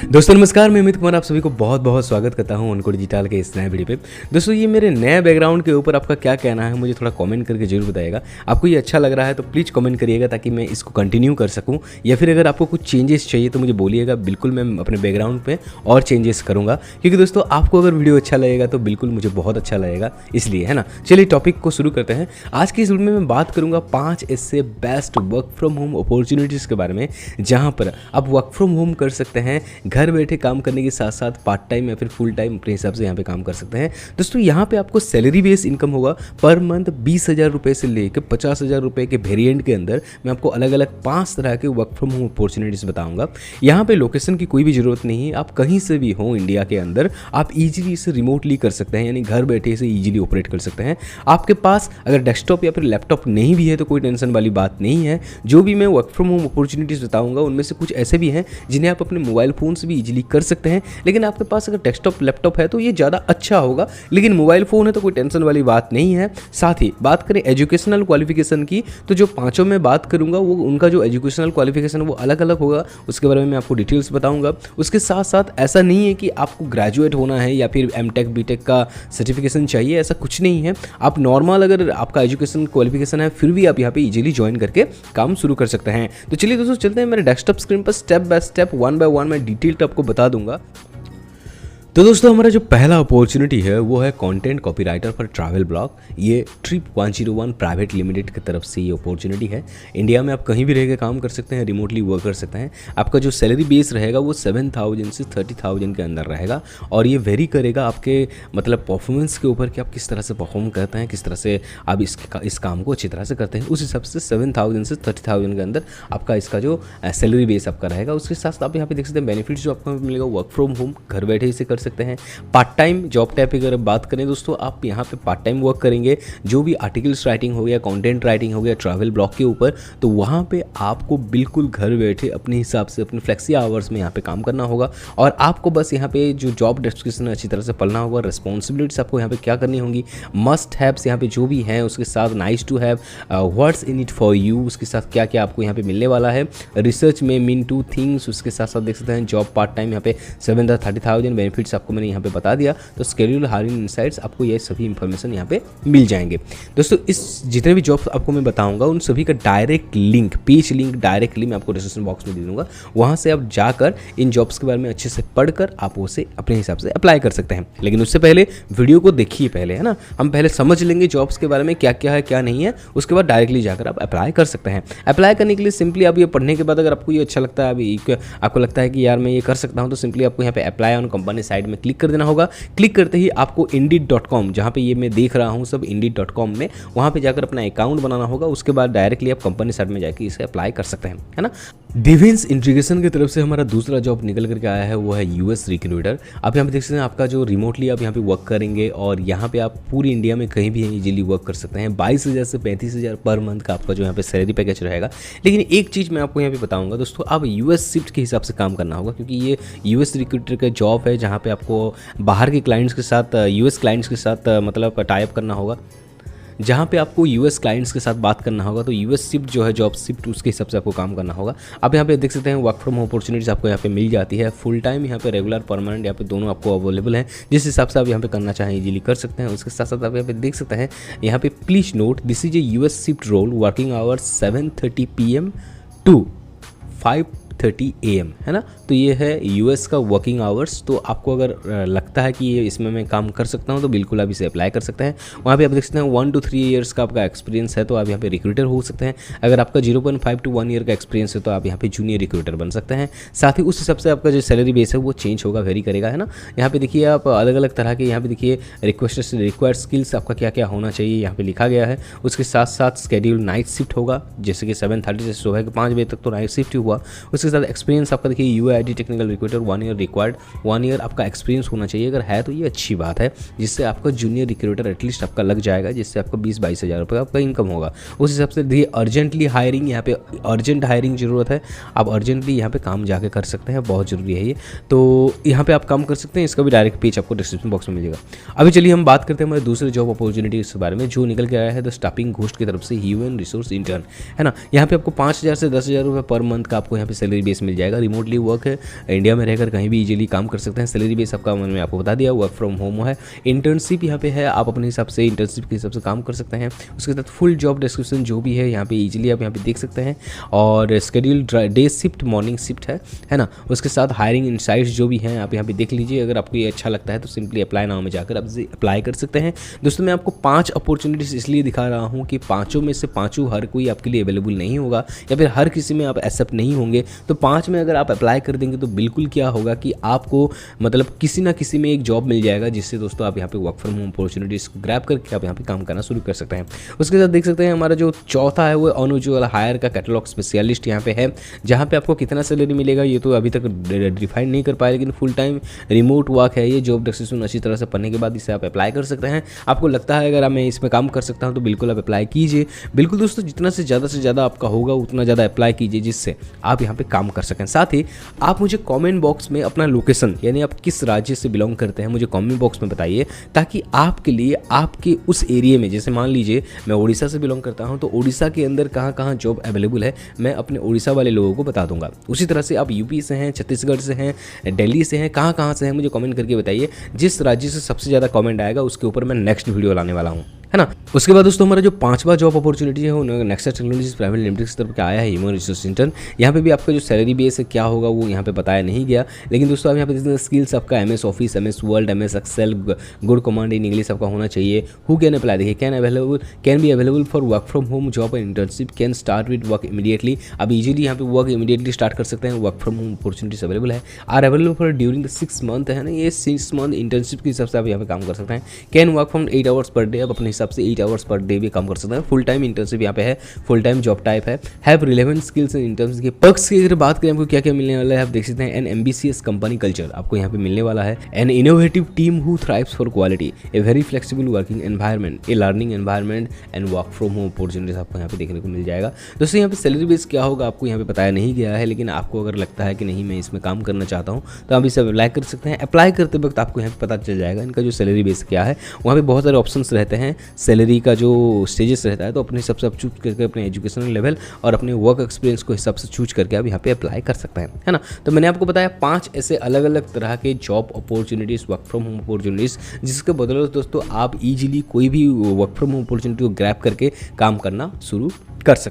दोस्तों नमस्कार, मैं अमित कुमार आप सभी को बहुत बहुत स्वागत करता हूं उनको डिजिटल के इस नए वीडियो पे। दोस्तों ये मेरे नए बैकग्राउंड के ऊपर आपका क्या कहना है मुझे थोड़ा कमेंट करके जरूर बताइएगा। आपको ये अच्छा लग रहा है तो प्लीज़ कमेंट करिएगा ताकि मैं इसको कंटिन्यू कर सकूं, या फिर अगर आपको कुछ चेंजेस चाहिए तो मुझे बोलिएगा, बिल्कुल मैं अपने बैकग्राउंड पे और चेंजेस करूँगा। क्योंकि दोस्तों आपको अगर वीडियो अच्छा लगेगा तो बिल्कुल मुझे बहुत अच्छा लगेगा, इसलिए है ना। चलिए टॉपिक को शुरू करते हैं। आज की इस वीडियो में मैं बात करूँगा 5 ऐसे best work from home opportunities के बारे में, जहाँ पर आप वर्क फ्रॉम होम कर सकते हैं, घर बैठे काम करने के साथ साथ पार्ट टाइम या फिर फुल टाइम अपने हिसाब से यहाँ पे काम कर सकते हैं। दोस्तों यहाँ पे आपको सैलरी बेस इनकम होगा पर मंथ 20,000 रुपये से लेकर 50,000 रुपये के वेरिएंट के अंदर मैं आपको अलग अलग 5 तरह के वर्क फ्रॉम होम अपॉर्चुनिटीज़ बताऊंगा। यहाँ पे लोकेशन की कोई भी ज़रूरत नहीं है, आप कहीं से भी हो इंडिया के अंदर आप ईजिली इसे रिमोटली कर सकते हैं, यानी घर बैठे इसे ईजिली ऑपरेट कर सकते हैं। आपके पास अगर डेस्कटॉप या फिर लैपटॉप नहीं भी है तो कोई टेंशन वाली बात नहीं है। जो भी मैं वर्क फ्रॉम होम अपॉर्चुनिटीज़ बताऊँगा उनमें से कुछ ऐसे भी हैं जिन्हें आप अपने मोबाइल फ़ोन से भी ईजिली कर सकते हैं। लेकिन आपके पास अगर डेस्कटॉप लैपटॉप है तो ये ज़्यादा अच्छा होगा, लेकिन मोबाइल फ़ोन है तो कोई टेंशन वाली बात नहीं है। साथ ही बात करें एजुकेशनल क्वालिफिकेशन की, तो जो पांचों में बात करूंगा वो उनका जो एजुकेशनल क्वालिफिकेशन वो अलग अलग होगा, उसके बारे में मैं आपको डिटेल्स बताऊंगा। उसके साथ साथ ऐसा नहीं है कि आपको ग्रेजुएट होना है या फिर एमटेक बीटेक का सर्टिफिकेशन चाहिए, ऐसा कुछ नहीं है। आप नॉर्मल अगर आपका एजुकेशन क्वालिफिकेशन है फिर भी आप यहाँ पे इजीली ज्वाइन करके काम शुरू कर सकते हैं। तो चलिए दोस्तों चलते हैं मेरे डेस्कटॉप स्क्रीन पर, step by step one by one मैं डिटेल्ड आपको बता दूंगा। तो दोस्तों हमारा जो पहला अपॉर्चुनिटी है वो है content copywriter for travel blog. ये ट्रिप 101 प्राइवेट लिमिटेड की तरफ से ये अपॉर्चुनिटी है। इंडिया में आप कहीं भी रह के काम कर सकते हैं, रिमोटली वर्क कर सकते हैं। आपका जो सैलरी बेस रहेगा वो 7,000 से 30,000 के अंदर रहेगा, और ये वेरी करेगा आपके मतलब परफॉर्मेंस के ऊपर कि आप किस तरह से परफॉर्म करते हैं, किस तरह से आप इस काम को अच्छी तरह से करते हैं। उस हिसाब से 7,000 से 30,000 के अंदर आपका इसका जो सैलरी बेस आपका रहेगा। उसके साथ आप यहाँ पे देख सकते हैं बेनिफिट्स जो आपको मिलेगा, वर्क फ्रॉम होम, घर बैठे इसे कर सकते हैं। पार्ट टाइम जॉब टाइप अगर बात करें दोस्तों, आप यहाँ पे पार्ट टाइम वर्क करेंगे, जो भी आर्टिकल्स राइटिंग हो गया, कंटेंट राइटिंग हो गया ट्रैवल ब्लॉग के ऊपर, तो वहाँ पे आपको बिल्कुल घर बैठे अपने हिसाब से अपने फ्लेक्सी आवर्स में यहाँ पे काम करना होगा। और आपको बस यहाँ पे जो जॉब डिस्क्रिप्शन अच्छी तरह से पढ़ना होगा, रिस्पॉन्सिबिलिटीज आपको यहाँ पे क्या करनी होंगी, मस्ट हैव्स यहाँ पे जो भी हैं, उसके साथ nice to have, what's in it for you, उसके साथ क्या क्या आपको यहाँ पे मिलने वाला है, रिसर्च में मीन टू थिंग्स, उसके साथ साथ देख सकते हैं जॉब पार्ट टाइम यहाँ पे 7,30,000 बेनिफिट्स आपको मैंने यहाँ पे बता दिया। तो स्केड्यूल हायरिंग इनसाइट्स आपको ये सभी इंफॉर्मेशन यहाँ पे मिल जाएंगे। दोस्तों इस जितने भी जॉब्स आपको मैं बताऊंगा उन सभी का direct link, page link directly मैं आपको डिस्क्रिप्शन बॉक्स में दे दूंगा। वहाँ से आप जाकर इन जॉब्स के बारे में अच्छे से पढ़कर आप उसे अपने हिसाब से अप्लाई कर सकते हैं। लेकिन उससे पहले वीडियो को देखिए पहले, है ना। हम पहले समझ लेंगे जॉब्स के बारे में क्या क्या है क्या नहीं है, उसके बाद डायरेक्टली जाकर आप अप्लाई कर सकते हैं। अप्लाई करने के लिए सिंपली आप ये पढ़ने के बाद अगर आपको ये अच्छा लगता है, अभी आपको लगता है कि यार मैं ये कर सकता हूँ, तो सिंपली आपको यहाँ पे अप्लाई ऑन कंपनी साइड में क्लिक कर देना होगा। क्लिक करते ही आपको Indeed.com, जहाँ पे ये मैं देख रहा हूँ सब Indeed.com में, वहाँ पे जाकर अपना अकाउंट बनाना होगा। उसके बाद डायरेक्टली आप कंपनी साइड में जाकर इसे अप्लाई कर सकते हैं, है ना। डिफेंस इंटीग्रेशन की तरफ से हमारा दूसरा जॉब निकल करके आया है, वो है यूएस रिक्रूटर। आप यहाँ पे देख सकते हैं आपका जो रिमोटली आप यहाँ पे वर्क करेंगे और यहाँ पे आप पूरी इंडिया में कहीं भी इजीली वर्क कर सकते हैं। 22,000 से 35,000 पर मंथ का आपका जो यहाँ पे सैलरी पैकेज रहेगा। लेकिन एक चीज़ मैं आपको यहाँ पे बताऊँगा दोस्तों, आप यूएस शिफ्ट के हिसाब से काम करना होगा, क्योंकि ये यूएस रिक्रूटर का जॉब है जहाँ पे आपको बाहर के क्लाइंट्स के साथ, यूएस क्लाइंट्स के साथ मतलब टाई अप करना होगा, जहाँ पे आपको यूएस क्लाइंट्स के साथ बात करना होगा। तो यूएस शिफ्ट जो है जॉब शिफ्ट, उसके हिसाब से आपको काम करना होगा। आप यहाँ पे देख सकते हैं वर्क फ्रॉम होम अपॉर्चुनिटीज़ आपको यहाँ पे मिल जाती है। फुल टाइम यहाँ पे रेगुलर परमानेंट यहाँ पे दोनों आपको अवेलेबल हैं, जिस हिसाब से आप यहाँ पे करना चाहें इजीली कर सकते हैं। उसके साथ साथ आप यहाँ पे देख सकते हैं, यहाँ पे please note this is a US shift role, working hours 7:30 PM to 5:30 AM, है ना। तो ये है यूएस का वर्किंग आवर्स। तो आपको अगर लगता है कि ये इसमें मैं काम कर सकता हूँ तो बिल्कुल आप इसे अप्लाई कर सकते हैं। वहाँ पे आप देख सकते हैं 1 to 3 ईयर्स का आपका एक्सपीरियंस है तो आप यहाँ पे रिक्रूटर हो सकते हैं। अगर आपका 0.5 to 1 ईयर का एक्सपीरियंस है तो आप यहाँ पे जूनियर रिक्रूटर बन सकते हैं। साथ ही उस हिसाब से आपका जो सैलरी बेस है वो चेंज होगा, वेरी करेगा, है ना। यहाँ पे देखिए आप अलग अलग तरह के, यहाँ पे देखिए रिक्वायर्ड स्किल्स आपका क्या क्या होना चाहिए यहाँ पे लिखा गया है। उसके साथ साथ स्केड्यूल नाइट शिफ्ट होगा, जैसे कि 7:30 से सुबह के 5 बजे तक तो नाइट शिफ्ट ही हुआ। उसके साथ एक्सपीरियंस आपका देखिए UID technical recruiter 1 year required, 1 year आपका एक्सपीरियंस होना चाहिए। अगर है तो ये अच्छी बात है, जिससे आपका जूनियर रिक्रूटर एटलीस्ट आपका लग जाएगा, जिससे आपको 20-22 हज़ार रुपये आपका इनकम होगा। उस हिसाब से देखिए अर्जेंटली हायरिंग, यहाँ पे अर्जेंट हायरिंग ज़रूरत है, आप अर्जेंटली यहाँ पे काम जाके कर सकते हैं, बहुत ज़रूरी है ये। तो यहाँ पे आप काम कर सकते हैं, इसका भी डायरेक्ट पेज आपको डिस्क्रिप्शन बॉक्स में मिलेगा। अभी चलिए हम बात करते हैं हमारे दूसरे जॉब अपॉर्चुनिटी के बारे में, जो निकल के आया है द स्टाफिंग घोस्ट की तरफ से, ह्यूमन रिसोर्स इंटर्न, है ना। यहाँ पे आपको 5,000 से 10,000 रुपये पर मंथ का आपको यहाँ पे सैलरी बेस मिल जाएगा। रिमोटली वर्क है, इंडिया में रहकर कहीं भी इजीली काम कर सकते हैं। सैलरी बेस आपका मैंने आपको बता दिया, वर्क फ्रॉम होम है। इंटर्नशिप यहाँ पे है, आप अपने हिसाब से इंटर्नशिप के हिसाब से काम कर सकते हैं। उसके साथ फुल जॉब डिस्क्रिप्शन जो भी है यहाँ पे इजीली आप यहाँ पे देख सकते हैं। और schedule day shift, morning shift है ना। उसके साथ हायरिंग इनसाइट्स जो भी हैं आप यहाँ पे देख लीजिए। अगर आपको ये अच्छा लगता है तो सिंपली अप्लाई नाउ में जाकर आप अप्लाई कर सकते हैं। दोस्तों मैं आपको 5 अपॉर्चुनिटीज़ इसलिए दिखा रहा हूँ कि पाँचों में से पाँचों हर कोई आपके लिए अवेलेबल नहीं होगा, या फिर हर किसी में आप एक्सेप्ट नहीं होंगे। तो 5 में अगर आप अप्लाई कर देंगे तो बिल्कुल क्या होगा कि आपको मतलब किसी ना किसी में एक जॉब मिल जाएगा, जिससे दोस्तों आप यहाँ पे वर्क फ्रॉम होम अपॉर्चुनिटीज़ को ग्रैब करके आप यहाँ पे काम करना शुरू कर सकते हैं। उसके साथ देख सकते हैं हमारा जो चौथा है वो अनयूजुअल हायर का कैटलॉग स्पेशलिस्ट यहाँ पे है, जहाँ पे आपको कितना सैलरी मिलेगा ये तो अभी तक डिफाइन नहीं कर पाए, लेकिन फुल टाइम रिमोट वर्क है ये। जॉब डिस्क्रिप्शन अच्छी तरह से पढ़ने के बाद इसे आप अप्लाई कर सकते हैं। आपको लगता है अगर मैं इसमें काम कर सकता हूँ तो बिल्कुल आप अप्लाई कीजिए। बिल्कुल दोस्तों, जितना से ज़्यादा आपका होगा उतना ज़्यादा अप्लाई कीजिए, जिससे आप यहाँ पे काम कर सकें। साथ ही आप मुझे कमेंट बॉक्स में अपना लोकेशन, यानी आप किस राज्य से बिलोंग करते हैं, मुझे कमेंट बॉक्स में बताइए, ताकि आपके लिए आपके उस एरिया में, जैसे मान लीजिए मैं उड़ीसा से बिलोंग करता हूँ, तो उड़ीसा के अंदर कहाँ कहाँ जॉब अवेलेबल है मैं अपने उड़ीसा वाले लोगों को बता दूंगा। उसी तरह से आप यूपी से हैं, छत्तीसगढ़ से हैं, दिल्ली से हैं, कहाँ कहाँ से हैं मुझे कमेंट करके बताइए। जिस राज्य से सबसे ज़्यादा कमेंट आएगा उसके ऊपर मैं नेक्स्ट वीडियो लाने वाला हूँ, है ना। उसके बाद दोस्तों हमारा जो 5वां जॉब अपॉर्चुनिटी है वो नेक्सट टेक्नोलॉजीज प्राइवेट लिमिटेड की तरफ का आया है, ह्यूमन रिसोर्स इंटर्न। यहाँ पे भी आपका जो सैलरी बेस है क्या होगा वो यहाँ पे बताया नहीं गया, लेकिन दोस्तों आप यहाँ पे देखते हैं स्किल्स आपका MS office, MS word, MS Excel, good command in English आपका होना चाहिए। हु कैन अप्लाई, देखिए can be available for work from home job and internship, can start with work immediately. आप इजीली यहाँ पे वर्क इमीडिएटली स्टार्ट कर सकते हैं। Work from home opportunities available है, are available for during the 6 month, है ना। ये 6 मंथ इंटर्नशिप के हिसाब से आप यहाँ पे काम कर सकते हैं। Can work from 8 hours per day, आप अपने हिसाब से 8 आवर्स पर डे भी काम कर सकते हैं। फुल टाइम इंटर्नशिप यहाँ पे है, फुल टाइम जॉब टाइप है। Have relevant skills in internship के पर्क्स की अगर बात करें आपको क्या क्या मिलने वाला है, आप देख सकते हैं। एन एम्बिशियस कंपनी कल्चर आपको यहाँ पे मिलने वाला है। An innovative team who thrives for quality, a very flexible working environment, A learning environment and work from home opportunities आपको यहाँ पे देखने को मिल जाएगा। दोस्तों यहाँ पे सैलरी बेस क्या होगा आपको यहाँ पे बताया नहीं गया है, लेकिन आपको अगर लगता है कि नहीं मैं इसमें काम करना चाहता हूँ तो आप इसे अप्लाई कर सकते हैं। अप्लाई करते वक्त आपको यहाँ पे पता चल जाएगा इनका जो सैलरी बेस क्या है। वहाँ पे बहुत सारे ऑप्शंस रहते हैं, सैलरी का जो स्टेजेस रहता है, तो अपने हिसाब से आप चूज करके अपने एजुकेशनल लेवल और अपने वर्क एक्सपीरियंस को हिसाब से चूज करके आप यहाँ पे अप्लाई कर सकते हैं, है ना। तो मैंने आपको बताया 5 ऐसे अलग अलग तरह के job opportunities, work from home opportunities, जिसके बदौलत दोस्तों आप इजीली कोई भी वर्क फ्रॉम होम अपॉर्चुनिटी को ग्रैब करके काम करना शुरू कर सकते हैं।